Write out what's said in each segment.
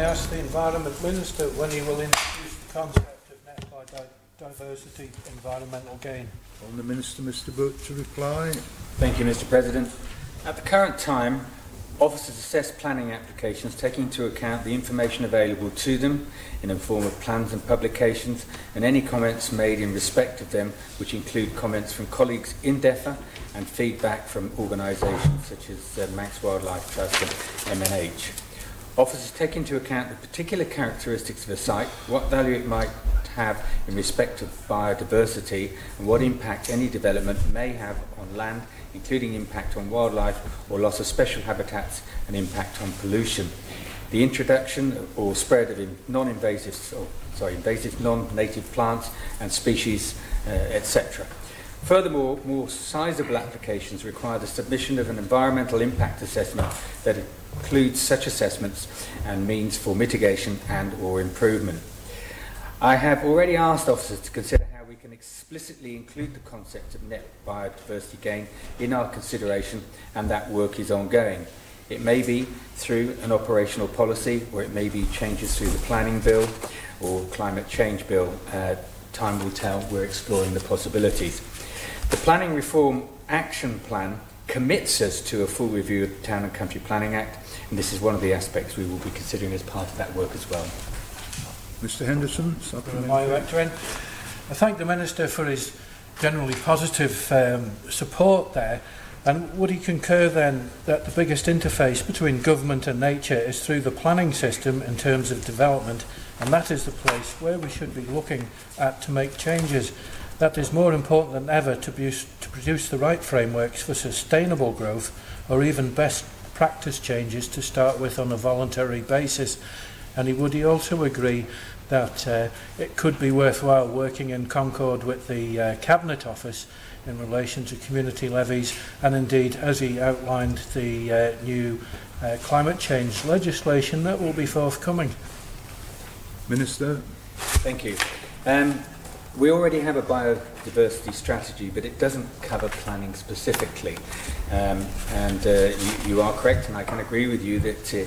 ask the Environment Minister when he will introduce the concept of Net Biodiversity Environmental Gain. On the Minister, Mr. Butt, to reply. Thank you, Mr. President. At the current time, officers assess planning applications taking into account the information available to them in the form of plans and publications, and any comments made in respect of them, which include comments from colleagues in DEFRA and feedback from organisations such as Manx Wildlife Trust and MNH. Officers take into account the particular characteristics of a site, what value it might have in respect of biodiversity, and what impact any development may have on land, including impact on wildlife or loss of special habitats and impact on pollution. The introduction or spread of invasive non-native plants and species, etc. Furthermore, more sizable applications require the submission of an environmental impact assessment that includes such assessments and means for mitigation and or improvement. I have already asked officers to consider how we can explicitly include the concept of net biodiversity gain in our consideration, and that work is ongoing. It may be through an operational policy, or it may be changes through the planning bill or climate change bill. Time will tell. We're exploring the possibilities. The Planning Reform Action Plan commits us to a full review of the Town and Country Planning Act, and this is one of the aspects we will be considering as part of that work as well. Mr. Henderson, I thank the Minister for his generally positive support there. And would he concur then that the biggest interface between government and nature is through the planning system in terms of development, and that is the place where we should be looking at to make changes? That is more important than ever to produce the right frameworks for sustainable growth, or even best practice changes to start with on a voluntary basis. And would he also agree that it could be worthwhile working in concord with the Cabinet Office in relation to community levies, and indeed, as he outlined, the new climate change legislation that will be forthcoming? Minister. Thank you. We already have a biodiversity strategy, but it doesn't cover planning specifically. You are correct, and I can agree with you that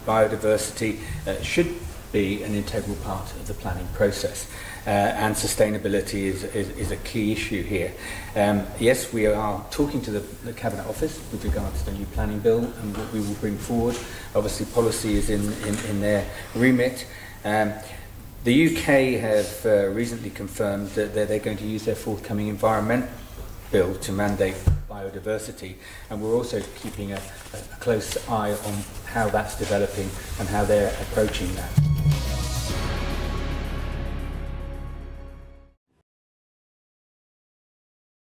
biodiversity should be an integral part of the planning process, and sustainability is a key issue here. Yes, we are talking to the Cabinet Office with regards to the new planning bill and what we will bring forward. Obviously, policy is in their remit. The UK have recently confirmed that they're going to use their forthcoming environment bill to mandate biodiversity, and we're also keeping a close eye on how that's developing and how they're approaching that.